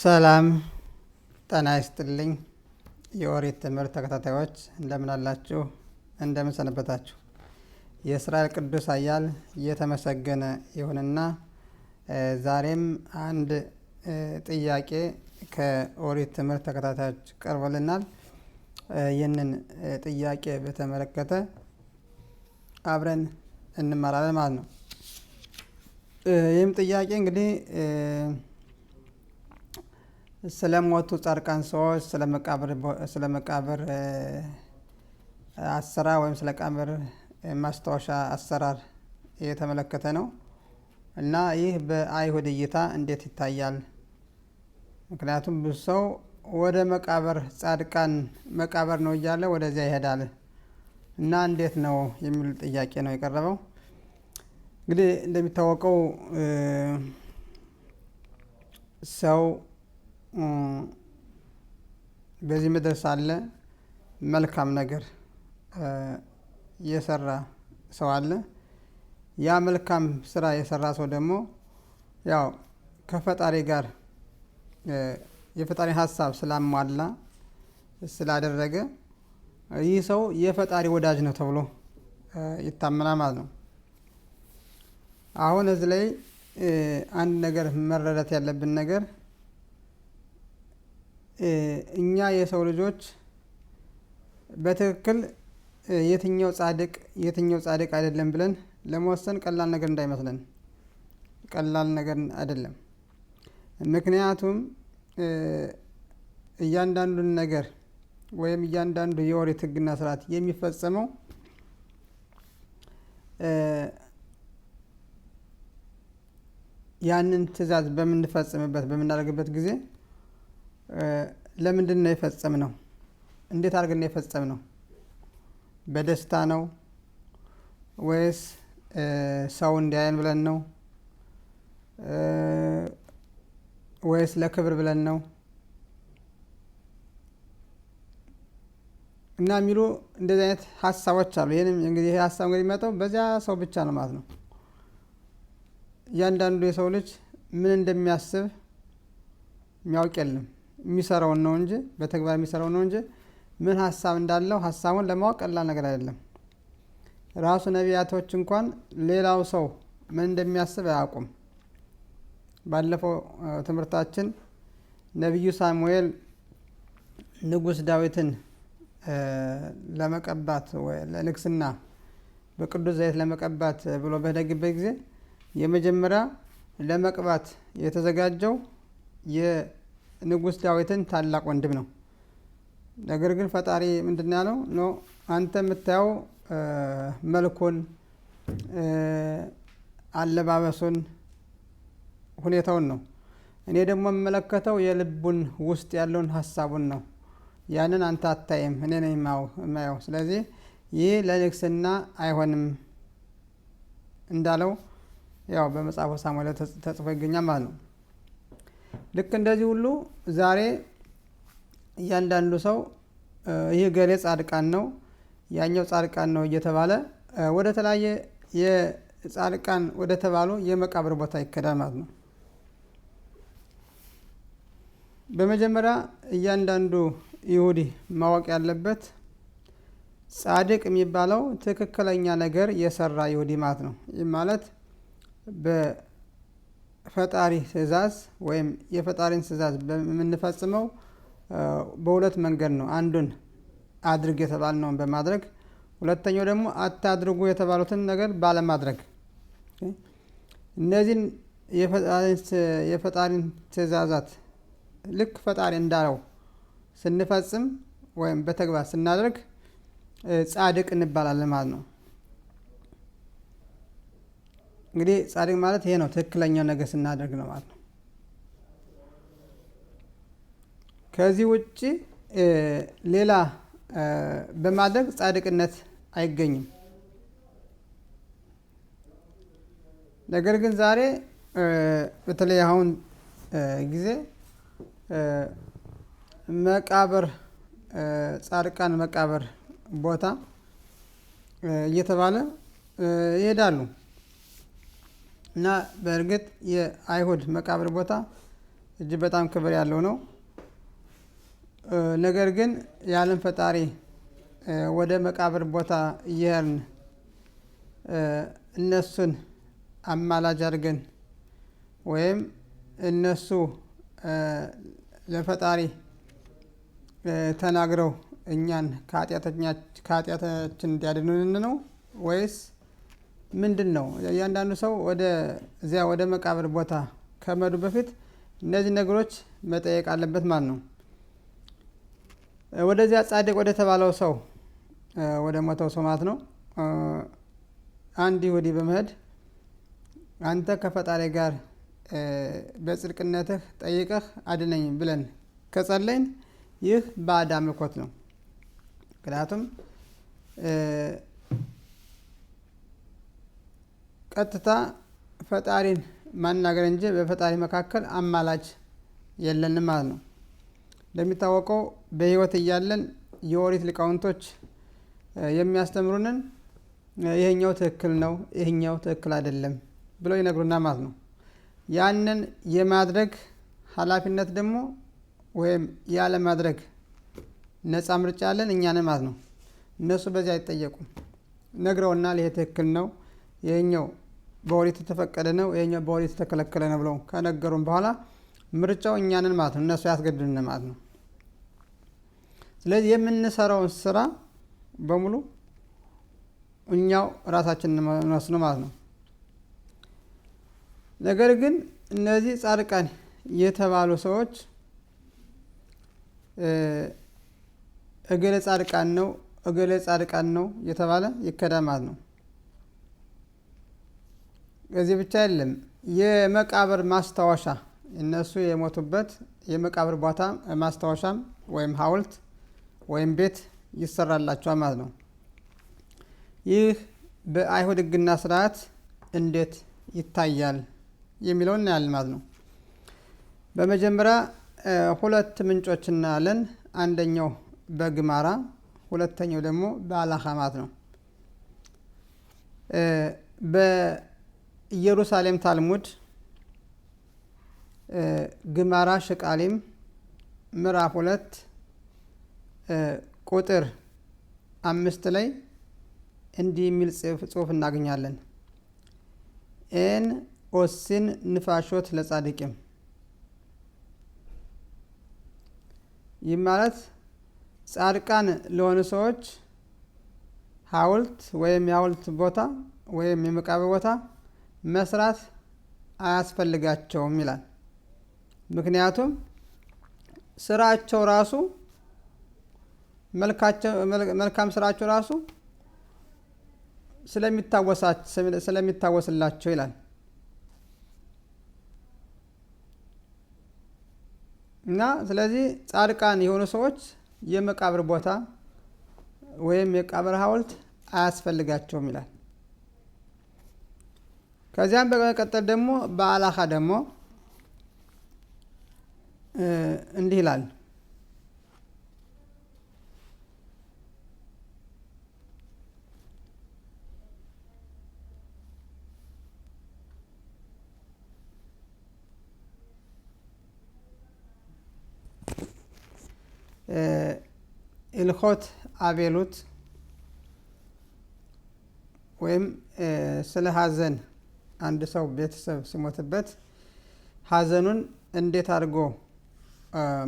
ሰላም ጤና ይስጥልኝ። የኦሪት ትምህርት ተከታታዮች እንደምን አላችሁ? እንደምን ሰነበታችሁ? የእስራኤል ቅዱስ ኃያል የተመሰገነ ይሁንና ዛሬም አንድ ጥያቄ ከኦሪት ትምህርት ተከታታዮች ቀርቦልናል። ይህንን ጥያቄ በተመለከተ አብረን እንማራለን ማለት ነው። ይህም ጥያቄ እንግዲህ ስለሞቱ ጻድቃን ሰዎች ስለ መቃብር አሰራር ወይም ስለ መቃብር ማስታወሻ አሰራር የተመለከተ ነው እና ይህ በአይሁድ እይታ እንዴት ይታያል? ምክንያቱም ብዙ ሰው ወደ መቃብር ጻድቃን መቃብር ነው እያለ ወደዚያ ይሄዳል እና እንዴት ነው የሚል ጥያቄ ነው የቀረበው። እንግዲህ እንደሚታወቀው ሰው በዚህ ምድር ሳለ መልካም ነገር የሰራ ሰው አለ። ያ መልካም ስራ የሰራ ሰው ደግሞ ያው ከፈጣሪ ጋር የፈጣሪ ሀሳብ ስላሟላ ስላደረገ ይህ ሰው የፈጣሪ ወዳጅ ነው ተብሎ ይታመናል ማለት ነው። አሁን እዚህ ላይ አንድ ነገር መረዳት ያለብን ነገር እኛ የሰው ልጆች በትክክል የትኛው ጻድቅ አይደለም ብለን ለመወሰን ቀላል ነገር እንዳይመስለን። ቀላል ነገር አይደለም። ምክንያቱም እያንዳንዱን ነገር ወይም እያንዳንዱ የኦሪት ሕግና ስርዓት የሚፈጸመው ያንን ትእዛዝ በምናደርግበት ጊዜ ለምንድን ነው የፈጸምነው? እንዴት አድርገን ነው የፈጸምነው? በደስታ ነው ወይስ ሰው እንዲያየን ብለን ነው ወይስ ለክብር ብለን ነው እና የሚሉ እንደዚህ አይነት ሀሳቦች አሉ። ይህንም እንግዲህ ይሄ ሀሳብ እንግዲህ የሚመጣው በዚያ ሰው ብቻ ነው ማለት ነው። እያንዳንዱ የሰው ልጅ ምን እንደሚያስብ የሚያውቅ የለም። የሚሰራውን ነው እንጂ በተግባር የሚሰራው ነው እንጂ ምን ሀሳብ እንዳለው ሀሳቡን ለማወቅ ቀላል ነገር አይደለም። ራሱ ነቢያቶች እንኳን ሌላው ሰው ምን እንደሚያስብ አያውቁም። ባለፈው ትምህርታችን ነቢዩ ሳሙኤል ንጉሥ ዳዊትን ለመቀባት ወይ ለንግስና በቅዱስ ዘይት ለመቀባት ብሎ በሄደበት ጊዜ የመጀመሪያ ለመቅባት የተዘጋጀው የንጉሥ ዳዊትን ታላቅ ወንድም ነው። ነገር ግን ፈጣሪ ምንድን ነው ያለው? ኖ አንተ የምታየው መልኩን፣ አለባበሱን፣ ሁኔታውን ነው። እኔ ደግሞ የምመለከተው የልቡን ውስጥ ያለውን ሀሳቡን ነው። ያንን አንተ አታይም፣ እኔ ነኝ የማየው። ስለዚህ ይህ ለንግስና አይሆንም እንዳለው ያው በመጽሐፈ ሳሙኤል ተጽፎ ይገኛል ማለት ነው። ልክ እንደዚህ ሁሉ ዛሬ እያንዳንዱ ሰው ይህ ገሌ ጻድቃን ነው፣ ያኛው ጻድቃን ነው እየተባለ ወደ ተለያየ የጻድቃን ወደ ተባሉ የመቃብር ቦታ ይከዳል ማለት ነው። በመጀመሪያ እያንዳንዱ ይሁዲ ማወቅ ያለበት ጻድቅ የሚባለው ትክክለኛ ነገር የሰራ ይሁዲ ማለት ነው። ይህ ማለት በፈጣሪ ትእዛዝ ወይም የፈጣሪን ትእዛዝ የምንፈጽመው በሁለት መንገድ ነው። አንዱን አድርግ የተባልነውን በማድረግ፣ ሁለተኛው ደግሞ አታድርጉ የተባሉትን ነገር ባለማድረግ። እነዚህን የፈጣሪን ትእዛዛት ልክ ፈጣሪ እንዳለው ስንፈጽም ወይም በተግባር ስናደርግ ጻድቅ እንባላለን ማለት ነው። እንግዲህ ጻድቅ ማለት ይሄ ነው፣ ትክክለኛው ነገር ስናደርግ ነው ማለት ነው። ከዚህ ውጭ ሌላ በማድረግ ጻድቅነት አይገኝም። ነገር ግን ዛሬ በተለይ አሁን ጊዜ መቃብር ጻድቃን መቃብር ቦታ እየተባለ ይሄዳሉ እና በእርግጥ የአይሁድ መቃብር ቦታ እጅግ በጣም ክብር ያለው ነው። ነገር ግን የዓለም ፈጣሪ ወደ መቃብር ቦታ እየሄድን እነሱን አማላጅ አድርገን ወይም እነሱ ለፈጣሪ ተናግረው እኛን ከኃጢአታችን እንዲያድኑን ነው ወይስ ምንድን ነው? እያንዳንዱ ሰው ወደ መቃብር ቦታ ከመሄዱ በፊት እነዚህ ነገሮች መጠየቅ አለበት ማለት ነው። ወደዚያ ጻድቅ ወደ ተባለው ሰው ወደ ሞተው ሰው ማለት ነው አንድ ይሁዲ በመሄድ አንተ ከፈጣሪ ጋር በጽድቅነትህ ጠይቀህ አድነኝ ብለን ከጸለይን ይህ ባዕድ አምልኮት ነው። ምክንያቱም ቀጥታ ፈጣሪን ማናገር እንጂ በፈጣሪ መካከል አማላጅ የለንም ማለት ነው። እንደሚታወቀው በሕይወት እያለን የኦሪት ሊቃውንቶች የሚያስተምሩንን ይሄኛው ትክክል ነው፣ ይሄኛው ትክክል አይደለም ብለው ይነግሩና ማለት ነው። ያንን የማድረግ ኃላፊነት ደግሞ ወይም ያለ ማድረግ ነፃ ምርጫ አለን እኛ ነን ማለት ነው። እነሱ በዚህ አይጠየቁም። ነግረውናል፣ ይሄ ትክክል ነው፣ ይሄኛው በኦሪት የተፈቀደ ነው፣ ይሄኛው በኦሪት የተከለከለ ነው ብለው ከነገሩን በኋላ ምርጫው እኛ ነን ማለት ነው። እነሱ ያስገድዱን ማለት ነው። ስለዚህ የምንሰራውን ስራ በሙሉ እኛው ራሳችንን እንወስነው ማለት ነው። ነገር ግን እነዚህ ጻድቃን የተባሉ ሰዎች እገሌ ጻድቃን ነው እገሌ ጻድቃን ነው የተባለ ይከዳል ማለት ነው። ከዚህ ብቻ አይደለም፣ የመቃብር ማስታወሻ እነሱ የሞቱበት የመቃብር ቦታ ማስታወሻም ወይም ሐውልት ወይም ቤት ይሰራላቸዋል ማለት ነው። ይህ በአይሁድ ሕግና ስርዓት እንዴት ይታያል የሚለውን እናያለን ማለት ነው። በመጀመሪያ ሁለት ምንጮች እናያለን። አንደኛው በግማራ፣ ሁለተኛው ደግሞ በአላኻ ማለት ነው። በኢየሩሳሌም ታልሙድ ግማራ ሽቃሊም ምዕራፍ 2 ቁጥር 5 ላይ እንዲህ የሚል ጽሑፍ እናገኛለን። ኤን ኦሲን ንፋሾት ለጻድቅም። ይህ ማለት ጻድቃን ለሆኑ ሰዎች ሐውልት ወይም የሐውልት ቦታ ወይም የመቃብር ቦታ መስራት አያስፈልጋቸውም ይላል። ምክንያቱም ስራቸው ራሱ መልካም ስራቸው ራሱ ስለሚታወስላቸው ይላል እና ስለዚህ ጻድቃን የሆኑ ሰዎች የመቃብር ቦታ ወይም የመቃብር ሐውልት አያስፈልጋቸውም ይላል። ከዚያም በመቀጠል ደግሞ በአላኻ ደግሞ እንዲህ ይላል። ኢልኾት አቤሉት ወይም ስለ ሀዘን አንድ ሰው ቤተሰብ ሲሞትበት ሀዘኑን እንዴት አድርጎ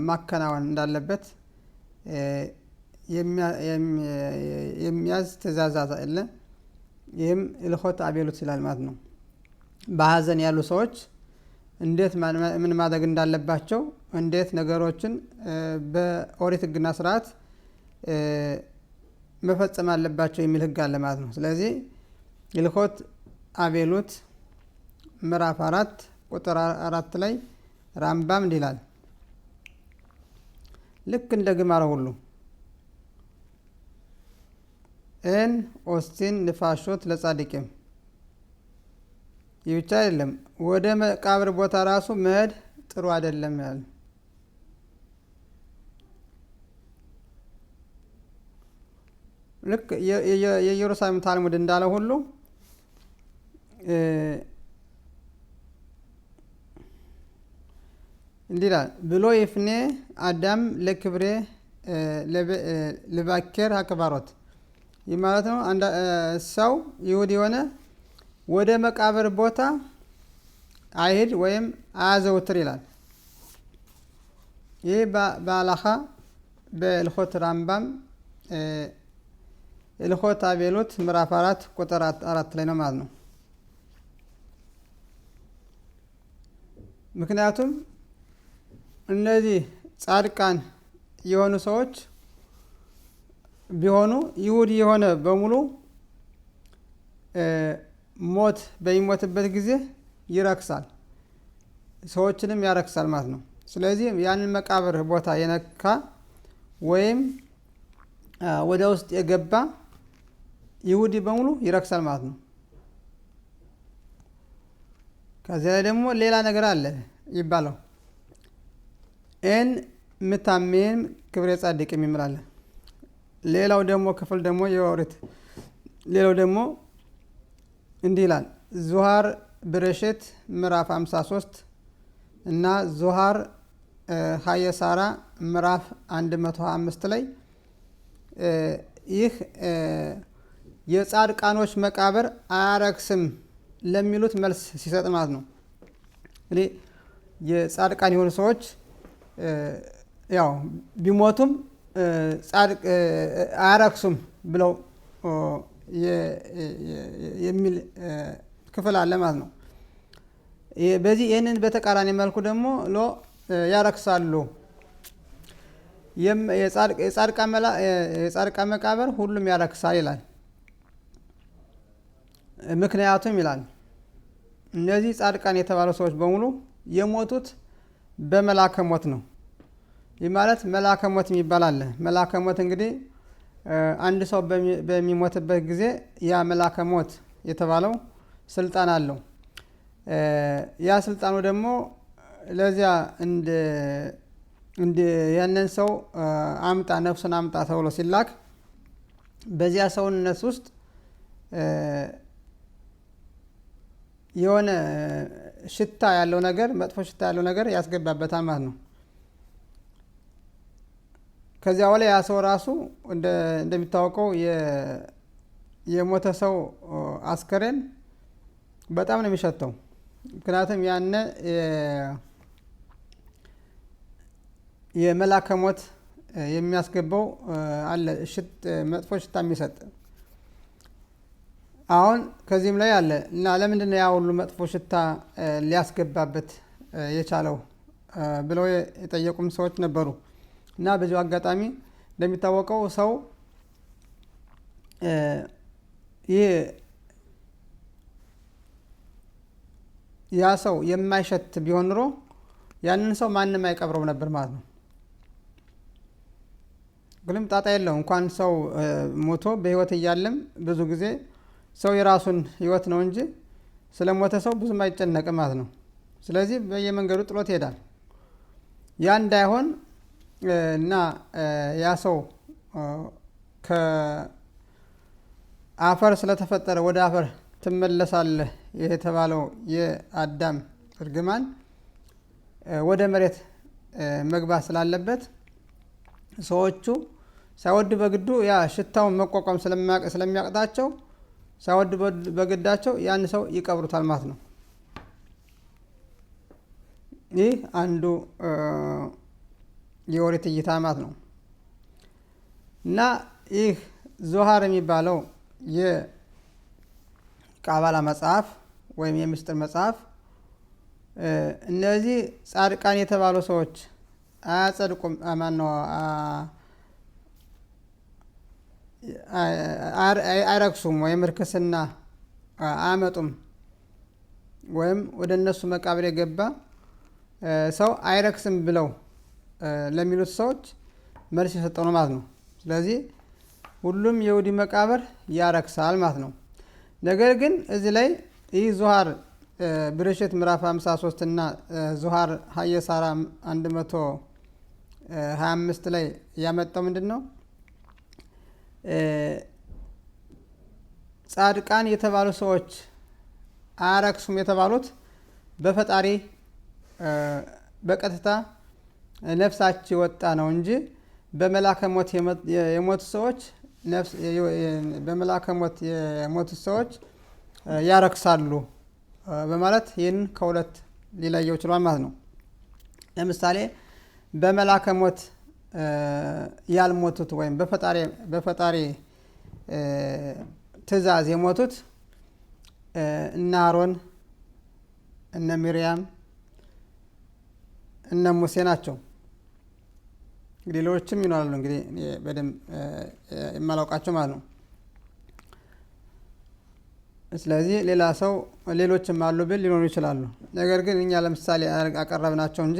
ማከናወን እንዳለበት የሚያዝ ትእዛዛት አለ። ይህም ኢልኾት አቤሉት ይላል ማለት ነው። በሀዘን ያሉ ሰዎች እንዴት ምን ማድረግ እንዳለባቸው፣ እንዴት ነገሮችን በኦሪት ሕግና ስርዓት መፈጸም አለባቸው የሚል ሕግ አለ ማለት ነው። ስለዚህ ኢልኾት አቤሉት ምዕራፍ 4 ቁጥር 4 ላይ ራምባም እንዲህ ይላል። ልክ እንደ ግማራ ሁሉ ኤን ኦስቲን ንፋሾት ለጻድቅም። ይህ ብቻ አይደለም፣ ወደ መቃብር ቦታ ራሱ መሄድ ጥሩ አይደለም ያለ። ልክ የኢየሩሳሌም ታልሙድ እንዳለ ሁሉ እንዲህ ይላል ብሎ ይፍኔ አዳም ለክብሬ ለባኬር አክባሮት። ይህ ማለት ነው ሰው ይሁድ የሆነ ወደ መቃብር ቦታ አይሄድ ወይም አያዘውትር ይላል። ይህ በአላኻ በእልኾት ራምባም እልኾት አቤሎት ምዕራፍ 4 ቁጥር 4 ላይ ነው ማለት ነው። ምክንያቱም እነዚህ ጻድቃን የሆኑ ሰዎች ቢሆኑ ይሁድ የሆነ በሙሉ ሞት በሚሞትበት ጊዜ ይረክሳል፣ ሰዎችንም ያረክሳል ማለት ነው። ስለዚህ ያንን መቃብር ቦታ የነካ ወይም ወደ ውስጥ የገባ ይሁዲ በሙሉ ይረክሳል ማለት ነው። ከዚያ ላይ ደግሞ ሌላ ነገር አለ ይባለው ኤን ምታሜን ክብረ ጻድቅ የሚል አለ። ሌላው ደግሞ ክፍል ደግሞ የኦሪት ሌላው ደግሞ እንዲህ ይላል ዙሃር ብረሽት ምዕራፍ 53 እና ዙሃር ሀየሳራ ምዕራፍ 105 ላይ ይህ የጻድቃኖች መቃብር አያረክስም ለሚሉት መልስ ሲሰጥ ማለት ነው። እንግዲህ የጻድቃን የሆኑ ሰዎች ያው ቢሞቱም ጻድቅ አያረክሱም ብለው የሚል ክፍል አለ ማለት ነው። በዚህ ይህንን በተቃራኒ መልኩ ደግሞ ያረክሳሉ። የጻድቃን መቃብር ሁሉም ያረክሳል ይላል። ምክንያቱም ይላል እነዚህ ጻድቃን የተባሉ ሰዎች በሙሉ የሞቱት በመላከ ሞት ነው። ይህ ማለት መላከ ሞት የሚባል አለ። መላከ ሞት እንግዲህ አንድ ሰው በሚሞትበት ጊዜ ያ መላከ ሞት የተባለው ስልጣን አለው። ያ ስልጣኑ ደግሞ ለዚያ እንደ ያንን ሰው አምጣ ነፍሱን አምጣ ተብሎ ሲላክ በዚያ ሰውነት ውስጥ የሆነ ሽታ ያለው ነገር መጥፎ ሽታ ያለው ነገር ያስገባበታል ማለት ነው። ከዚያ በኋላ ያ ሰው ራሱ እንደሚታወቀው የሞተ ሰው አስከሬን በጣም ነው የሚሸተው። ምክንያቱም ያነ የመላከ ሞት የሚያስገባው አለ መጥፎ ሽታ የሚሰጥ። አሁን ከዚህም ላይ አለ እና ለምንድነው ያ ሁሉ መጥፎ ሽታ ሊያስገባበት የቻለው ብለው የጠየቁም ሰዎች ነበሩ። እና በዚሁ አጋጣሚ እንደሚታወቀው ሰው ያ ሰው የማይሸት ቢሆን ኑሮ ያንን ሰው ማንም አይቀብረው ነበር ማለት ነው። ግን ጣጣ የለው እንኳን ሰው ሞቶ በህይወት እያለም ብዙ ጊዜ ሰው የራሱን ህይወት ነው እንጂ ስለሞተ ሰው ብዙም አይጨነቅም ማለት ነው። ስለዚህ በየመንገዱ ጥሎት ይሄዳል። ያ እንዳይሆን እና ያ ሰው ከአፈር ስለተፈጠረ ወደ አፈር ትመለሳለህ የተባለው የአዳም እርግማን ወደ መሬት መግባት ስላለበት ሰዎቹ ሳይወድ በግዱ ያ ሽታውን መቋቋም ስለሚያቅታቸው ሳይወድ በግዳቸው ያን ሰው ይቀብሩታል ማለት ነው። ይህ አንዱ የኦሪት እይታ ማለት ነው። እና ይህ ዞሃር የሚባለው የቃባላ መጽሐፍ ወይም የምስጢር መጽሐፍ እነዚህ ጻድቃን የተባሉ ሰዎች አያጸድቁም ማነው አይረክሱም ወይም ርክስና አያመጡም ወይም ወደ እነሱ መቃብር የገባ ሰው አይረክስም ብለው ለሚሉት ሰዎች መልስ የሰጠው ነው ማለት ነው። ስለዚህ ሁሉም የይሁዲ መቃብር ያረክሳል ማለት ነው። ነገር ግን እዚህ ላይ ይህ ዙሃር ብረሽት ምዕራፍ 53 እና ዙሃር ሀየሳራ 125 ላይ ያመጣው ምንድነው? ጻድቃን የተባሉ ሰዎች አያረክሱም የተባሉት በፈጣሪ በቀጥታ ነፍሳቸው ወጣ ነው እንጂ በመላከ ሞት የሞቱ ሰዎች በመላከ ሞት የሞቱ ሰዎች ያረክሳሉ በማለት ይህን ከሁለት ሊለየው ችሏል ማለት ነው። ለምሳሌ በመላከ ሞት ያልሞቱት ወይም በፈጣሪ ትእዛዝ የሞቱት እነ አሮን እነ ሚሪያም እነ ሙሴ ናቸው። እንግዲህ ሌሎችም ይኖራሉ እንግዲህ በደንብ የማላውቃቸው ማለት ነው። ስለዚህ ሌሎችም አሉ ብል ሊኖሩ ይችላሉ። ነገር ግን እኛ ለምሳሌ አቀረብናቸው እንጂ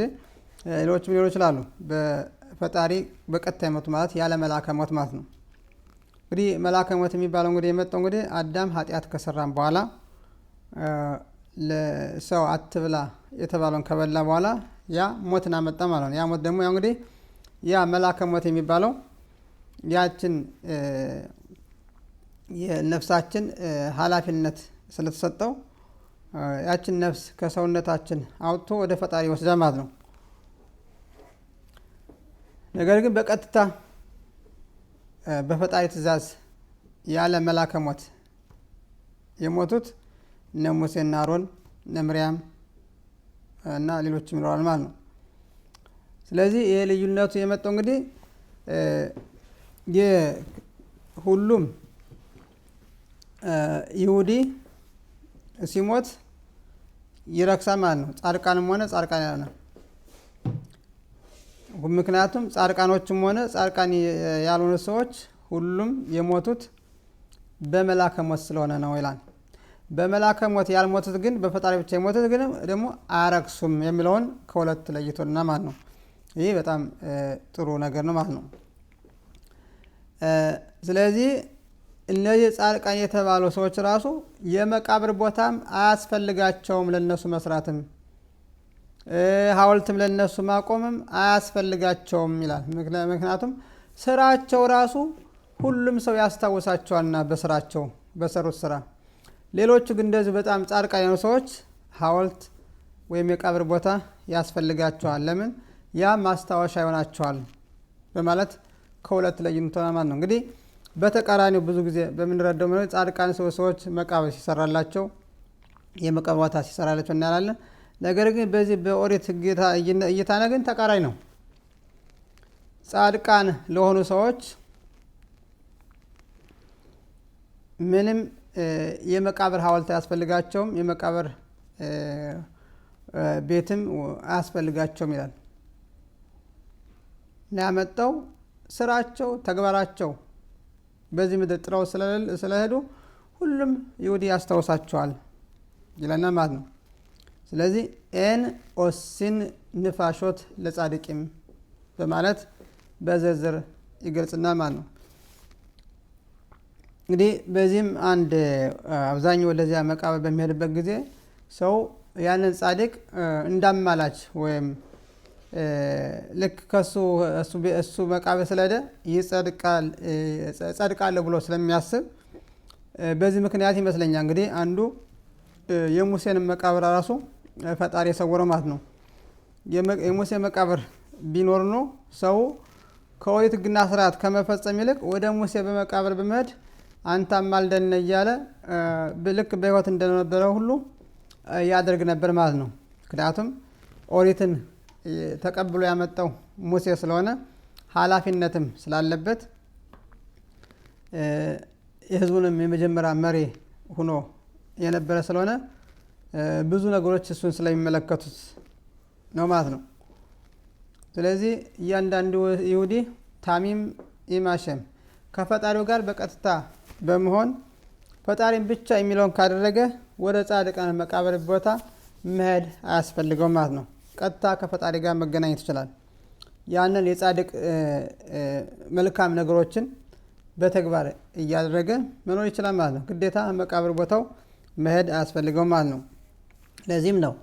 ሌሎችም ሊኖሩ ይችላሉ። በፈጣሪ በቀጥታ የሞቱ ማለት ያለ መላከ ሞት ማለት ነው። እንግዲህ መላከ ሞት የሚባለው እንግዲህ የመጣው እንግዲህ አዳም ኃጢአት ከሰራም በኋላ ለሰው አትብላ የተባለውን ከበላ በኋላ ያ ሞትን አመጣ ማለት ነው። ያ ሞት ደግሞ ያው እንግዲህ ያ መላከ ሞት የሚባለው ያችን የነፍሳችን ኃላፊነት ስለተሰጠው ያችን ነፍስ ከሰውነታችን አውጥቶ ወደ ፈጣሪ ይወስዳል ማለት ነው። ነገር ግን በቀጥታ በፈጣሪ ትእዛዝ ያለ መላከ ሞት የሞቱት እነ ሙሴ እና አሮን እነ ሚሪያም እና ሌሎችም ይኖራል ማለት ነው። ስለዚህ ይሄ ልዩነቱ የመጣው እንግዲህ የሁሉም ይሁዲ ሲሞት ይረክሳል ማለት ነው። ጻድቃንም ሆነ ጻድቃን ያልሆነ ምክንያቱም ጻድቃኖችም ሆነ ጻድቃን ያልሆኑ ሰዎች ሁሉም የሞቱት በመላከ ሞት ስለሆነ ነው ይላል። በመላከ ሞት ያልሞቱት ግን በፈጣሪ ብቻ የሞቱት ግን ደግሞ አያረክሱም የሚለውን ከሁለት ለይቶልና ማለት ነው። ይህ በጣም ጥሩ ነገር ነው ማለት ነው። ስለዚህ እነዚህ ጻድቃን የተባሉ ሰዎች ራሱ የመቃብር ቦታም አያስፈልጋቸውም ለነሱ መስራትም ሐውልትም ለነሱ ማቆምም አያስፈልጋቸውም ይላል። ምክንያቱም ስራቸው ራሱ ሁሉም ሰው ያስታውሳቸዋልና በስራቸው በሰሩት ስራ። ሌሎቹ ግን እንደዚህ በጣም ጻድቃን የሆኑ ሰዎች ሐውልት ወይም የቀብር ቦታ ያስፈልጋቸዋል። ለምን? ያ ማስታወሻ ይሆናቸዋል በማለት ከሁለት ለይቶናል ማለት ነው። እንግዲህ በተቃራኒው ብዙ ጊዜ በምንረዳው ነው ጻድቃን ሰዎች መቃብር ሲሰራላቸው የመቃብር ቦታ ሲሰራላቸው እናያለን። ነገር ግን በዚህ በኦሪት እይታ ግን ተቃራኒ ነው። ጻድቃን ለሆኑ ሰዎች ምንም የመቃብር ሐውልት አያስፈልጋቸውም፣ የመቃብር ቤትም አያስፈልጋቸውም ይላል። ያመጣው ስራቸው ተግባራቸው በዚህ ምድር ጥረው ስለሄዱ ሁሉም ይሁዲ ያስታውሳቸዋል ይለናል ማለት ነው። ስለዚህ ኤን ኦሲን ንፋሾት ለጻድቂም በማለት በዝርዝር ይገልጽናል ማለት ነው። እንግዲህ በዚህም አንድ አብዛኛው ወደዚያ መቃብር በሚሄድበት ጊዜ ሰው ያንን ጻድቅ እንዳማላች ወይም ልክ እሱ መቃብር ስለሄደ ይጸድቃል ብሎ ስለሚያስብ በዚህ ምክንያት ይመስለኛል እንግዲህ አንዱ የሙሴን መቃብር ራሱ ፈጣሪ የሰወረው ማለት ነው። የሙሴ መቃብር ቢኖር ነው ሰው ከኦሪት ሕግና ስርዓት ከመፈጸም ይልቅ ወደ ሙሴ በመቃብር በመሄድ አንተ አማልደን እያለ ልክ በሕይወት እንደነበረው ሁሉ ያደርግ ነበር ማለት ነው። ምክንያቱም ኦሪትን ተቀብሎ ያመጣው ሙሴ ስለሆነ ኃላፊነትም ስላለበት የሕዝቡንም የመጀመሪያ መሪ ሆኖ የነበረ ስለሆነ ብዙ ነገሮች እሱን ስለሚመለከቱት ነው ማለት ነው። ስለዚህ እያንዳንዱ ይሁዲ ታሚም ኢማሸም ከፈጣሪው ጋር በቀጥታ በመሆን ፈጣሪን ብቻ የሚለውን ካደረገ ወደ ጻድቃን መቃብር ቦታ መሄድ አያስፈልገው ማለት ነው። ቀጥታ ከፈጣሪ ጋር መገናኘት ይችላል። ያንን የጻድቅ መልካም ነገሮችን በተግባር እያደረገ መኖር ይችላል ማለት ነው። ግዴታ መቃብር ቦታው መሄድ አያስፈልገው ማለት ነው። ለዚህም ነው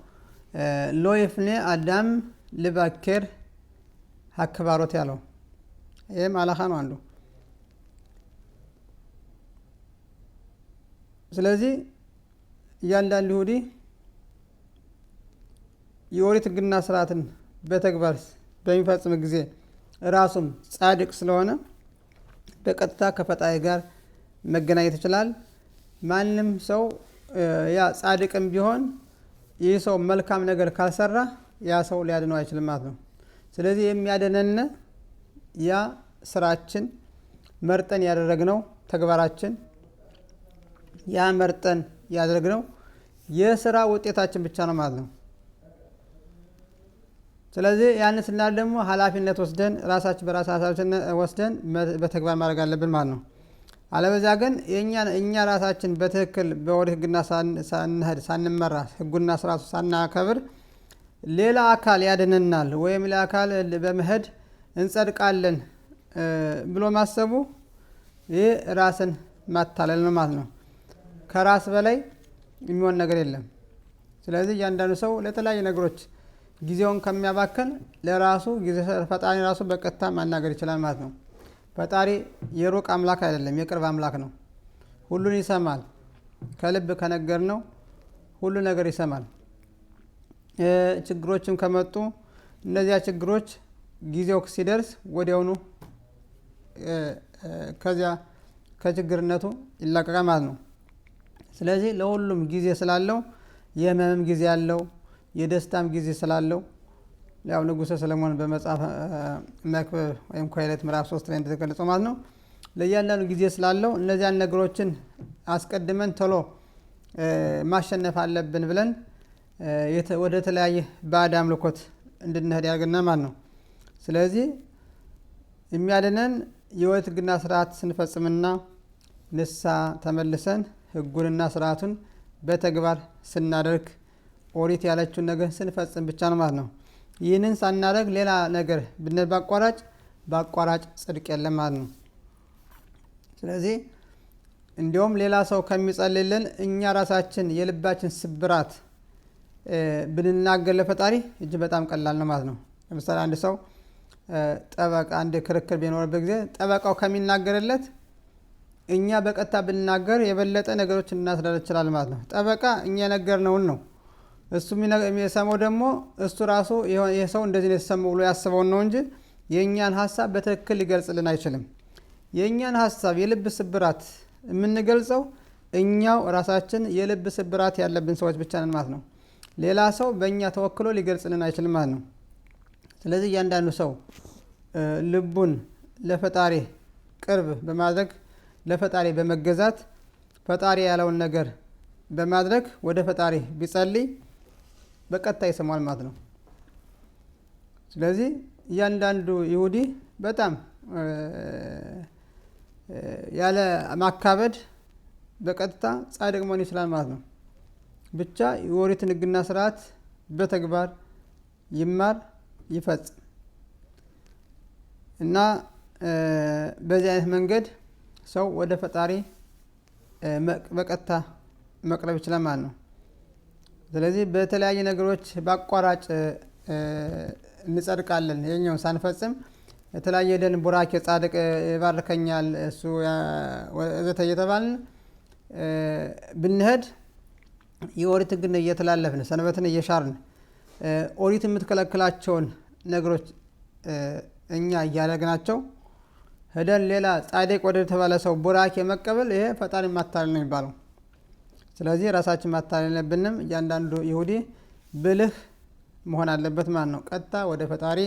ሎይፍኔ አዳም ልባኬር ሀክባሮት ያለው። ይህም አላኻ ነው አንዱ። ስለዚህ እያንዳንዱ ይሁዲ የኦሪት ሕግና ስርዓትን በተግባር በሚፈጽም ጊዜ ራሱም ጻድቅ ስለሆነ በቀጥታ ከፈጣሪ ጋር መገናኘት ይችላል። ማንም ሰው ያ ጻድቅም ቢሆን ይህ ሰው መልካም ነገር ካልሰራ ያ ሰው ሊያድነው አይችልም ማለት ነው። ስለዚህ የሚያድነን ያ ስራችን መርጠን ያደረግነው ተግባራችን ያ መርጠን ያደረግነው የሥራ ውጤታችን ብቻ ነው ማለት ነው። ስለዚህ ያን ስናል ደግሞ ኃላፊነት ወስደን ራሳችን በራሳችን ወስደን በተግባር ማድረግ አለብን ማለት ነው። አለበዛ ግን እኛ ራሳችን በትክክል በወደ ህግና ሳንሄድ ሳንመራ ህጉና ስርዓቱ ሳናከብር ሌላ አካል ያድነናል ወይም ሌላ አካል በመሄድ እንጸድቃለን ብሎ ማሰቡ ይህ ራስን ማታለል ነው ማለት ነው። ከራስ በላይ የሚሆን ነገር የለም። ስለዚህ እያንዳንዱ ሰው ለተለያዩ ነገሮች ጊዜውን ከሚያባክን ለራሱ ጊዜ ፈጣሪ ራሱ በቀጥታ ማናገር ይችላል ማለት ነው። ፈጣሪ የሩቅ አምላክ አይደለም፣ የቅርብ አምላክ ነው። ሁሉን ይሰማል። ከልብ ከነገርነው ሁሉ ነገር ይሰማል። ችግሮችም ከመጡ እነዚያ ችግሮች ጊዜው ሲደርስ ወዲያውኑ ከዚያ ከችግርነቱ ይላቀቃል ማለት ነው። ስለዚህ ለሁሉም ጊዜ ስላለው የህመምም ጊዜ ያለው የደስታም ጊዜ ስላለው ያው ንጉሠ ሰለሞን በመጽሐፍ መክብብ ወይም ኮሄሌት ምዕራፍ 3 ላይ እንደተገለጸው ማለት ነው ለእያንዳንዱ ጊዜ ስላለው እነዚያን ነገሮችን አስቀድመን ቶሎ ማሸነፍ አለብን ብለን ወደ ተለያየ ባዕድ አምልኮት እንድንሄድ ያደርገናል ማለት ነው። ስለዚህ የሚያድነን የሕይወት ህግና ስርዓት ስንፈጽምና ንስሐ ተመልሰን ህጉንና ስርዓቱን በተግባር ስናደርግ ኦሪት ያለችውን ነገር ስንፈጽም ብቻ ነው ማለት ነው። ይህንን ሳናደርግ ሌላ ነገር ብንል በአቋራጭ ጽድቅ የለም ማለት ነው። ስለዚህ እንዲሁም ሌላ ሰው ከሚጸልይልን እኛ ራሳችን የልባችን ስብራት ብንናገር ለፈጣሪ እጅ በጣም ቀላል ነው ማለት ነው። ለምሳሌ አንድ ሰው ጠበቃ አንድ ክርክር ቢኖርበት ጊዜ ጠበቃው ከሚናገርለት እኛ በቀጥታ ብንናገር የበለጠ ነገሮች እናስረዳ ይችላል ማለት ነው። ጠበቃ እኛ የነገርነውን ነው እሱ የሚሰማው ደግሞ እሱ ራሱ ይሄ ሰው እንደዚህ ነው የተሰማው ብሎ ያስበውን ነው እንጂ የእኛን ሀሳብ በትክክል ሊገልጽልን አይችልም። የእኛን ሀሳብ የልብ ስብራት የምንገልጸው እኛው ራሳችን የልብ ስብራት ያለብን ሰዎች ብቻ ነን ማለት ነው። ሌላ ሰው በእኛ ተወክሎ ሊገልጽልን አይችልም ማለት ነው። ስለዚህ እያንዳንዱ ሰው ልቡን ለፈጣሪ ቅርብ በማድረግ ለፈጣሪ በመገዛት ፈጣሪ ያለውን ነገር በማድረግ ወደ ፈጣሪ ቢጸልይ በቀጥታ ይሰማል ማለት ነው። ስለዚህ እያንዳንዱ ይሁዲ በጣም ያለ ማካበድ በቀጥታ ጻድቅ መሆን ይችላል ማለት ነው። ብቻ የኦሪትን ህግና ስርዓት በተግባር ይማር ይፈጽም እና በዚህ አይነት መንገድ ሰው ወደ ፈጣሪ በቀጥታ መቅረብ ይችላል ማለት ነው። ስለዚህ በተለያየ ነገሮች በአቋራጭ እንጸድቃለን የኛውን ሳንፈጽም የተለያየ ደን ቡራኬ ጻድቅ ይባርከኛል እሱ ወዘተ እየተባልን ብንሄድ የኦሪት ህግን እየተላለፍን ሰንበትን እየሻርን ኦሪት የምትከለክላቸውን ነገሮች እኛ እያደረግናቸው ሄደን ሌላ ጻድቅ ወደ ተባለ ሰው ቡራኬ መቀበል ይሄ ፈጣሪ ማታለል ነው የሚባለው። ስለዚህ ራሳችን ማታለል የለብንም። እያንዳንዱ ይሁዲ ብልህ መሆን አለበት ማለት ነው። ቀጥታ ወደ ፈጣሪ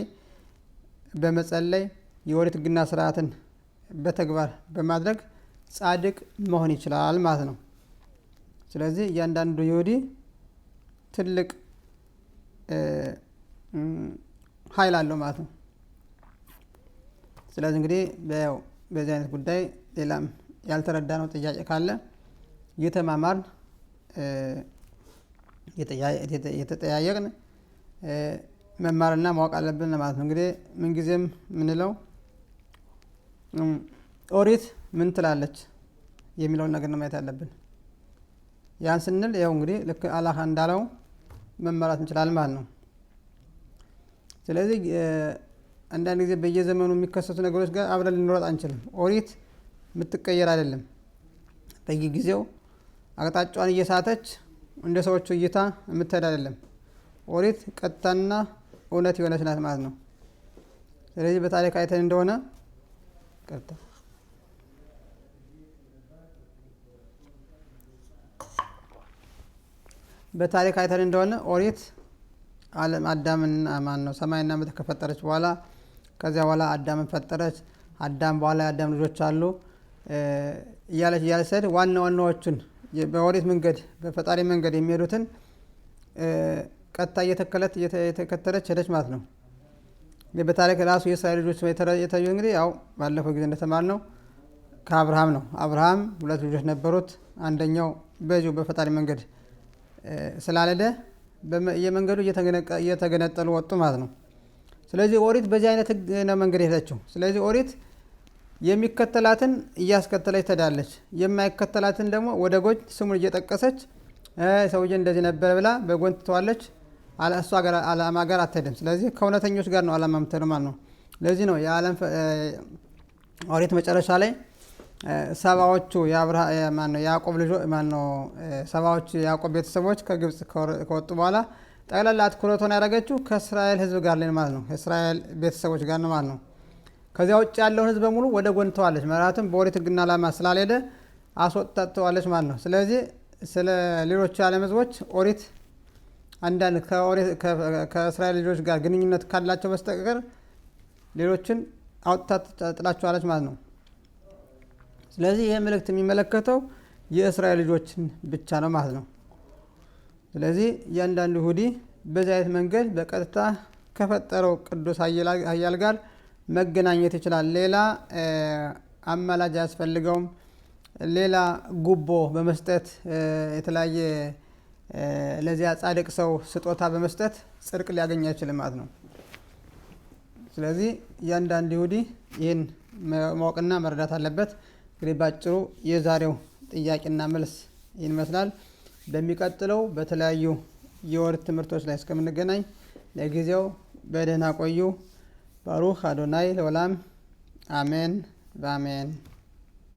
በመጸለይ የኦሪት ህግና ስርዓትን በተግባር በማድረግ ጻድቅ መሆን ይችላል ማለት ነው። ስለዚህ እያንዳንዱ ይሁዲ ትልቅ ኃይል አለው ማለት ነው። ስለዚህ እንግዲህ በዚህ አይነት ጉዳይ ሌላም ያልተረዳነው ጥያቄ ካለ እየተማማርን የተጠያየቅን መማርና ማወቅ አለብን ማለት ነው። እንግዲህ ምንጊዜም ምንለው ኦሪት ምን ትላለች የሚለውን ነገር ነው ማየት ያለብን። ያን ስንል ያው እንግዲህ ልክ አላህ እንዳለው መመራት እንችላለን ማለት ነው። ስለዚህ አንዳንድ ጊዜ በየዘመኑ የሚከሰቱ ነገሮች ጋር አብረን ልንሮጥ አንችልም። ኦሪት የምትቀየር አይደለም። በየጊዜው አቅጣጫዋን እየሳተች እንደ ሰዎቹ እይታ የምትሄድ አይደለም። ኦሪት ቀጥታና እውነት የሆነች ናት ማለት ነው። ስለዚህ በታሪክ አይተን እንደሆነ ኦሪት ዓለም አዳምና ሰማይና ምድር ከፈጠረች በኋላ ከዚያ በኋላ አዳምን ፈጠረች። አዳም በኋላ የአዳም ልጆች አሉ እያለች ሰድ ዋናዎቹን በኦሪት መንገድ በፈጣሪ መንገድ የሚሄዱትን ቀጥታ እየተከተለች ሄደች ማለት ነው። በታሪክ ራሱ የእስራኤል ልጆች የታዩ እንግዲህ ያው ባለፈው ጊዜ እንደተማርነው ከአብርሃም ነው። አብርሃም 2 ልጆች ነበሩት። አንደኛው በዚሁ በፈጣሪ መንገድ ስላልሄደ የመንገዱ እየተገነጠሉ ወጡ ማለት ነው። ስለዚህ ኦሪት በዚህ አይነት ህግ ነው መንገድ ሄደችው። ስለዚህ ኦሪት የሚከተላትን እያስከተለች ትሄዳለች፣ የማይከተላትን ደግሞ ወደ ጎን ስሙን እየጠቀሰች ሰውዬ እንደዚህ ነበር ብላ በጎን ትተዋለች። እሷ ጋር አላማ ጋር አትሄድም። ስለዚህ ከእውነተኞች ጋር ነው አላማ የምትሄደው ማለት ነው። ለዚህ ነው የዓለም ኦሪት መጨረሻ ላይ ሰባዎቹ ያዕቆብ ልጆች ሰባዎቹ ያዕቆብ ቤተሰቦች ከግብጽ ከወጡ በኋላ ጠቅላላ አትኩረቷን ያደረገችው ከእስራኤል ህዝብ ጋር ላይ ማለት ነው። የእስራኤል ቤተሰቦች ጋር ነው ማለት ነው። ከዚያ ውጭ ያለውን ህዝብ በሙሉ ወደ ጎን ተዋለች። ምክንያቱም በኦሪት ህግና ዓላማ ስላልሄደ አስወጥታቸዋለች ማለት ነው። ስለዚህ ስለ ሌሎች የዓለም ህዝቦች ኦሪት አንዳንድ ከእስራኤል ልጆች ጋር ግንኙነት ካላቸው በስተቀር ሌሎችን አውጥታ ጥላቸዋለች ማለት ነው። ስለዚህ ይህ መልእክት የሚመለከተው የእስራኤል ልጆችን ብቻ ነው ማለት ነው። ስለዚህ እያንዳንዱ ይሁዲ በዚህ አይነት መንገድ በቀጥታ ከፈጠረው ቅዱስ ኃያል ጋር መገናኘት ይችላል። ሌላ አማላጅ አያስፈልገውም። ሌላ ጉቦ በመስጠት የተለያየ ለዚያ ጻድቅ ሰው ስጦታ በመስጠት ጽድቅ ሊያገኝ አይችልም ማለት ነው። ስለዚህ እያንዳንዱ ይሁዲ ይህን ማወቅና መረዳት አለበት። እንግዲህ ባጭሩ የዛሬው ጥያቄና መልስ ይህን ይመስላል። በሚቀጥለው በተለያዩ የኦሪት ትምህርቶች ላይ እስከምንገናኝ ለጊዜው በደህና ቆዩ። ባሩክ አዶናይ ለዓለም አሜን በአሜን።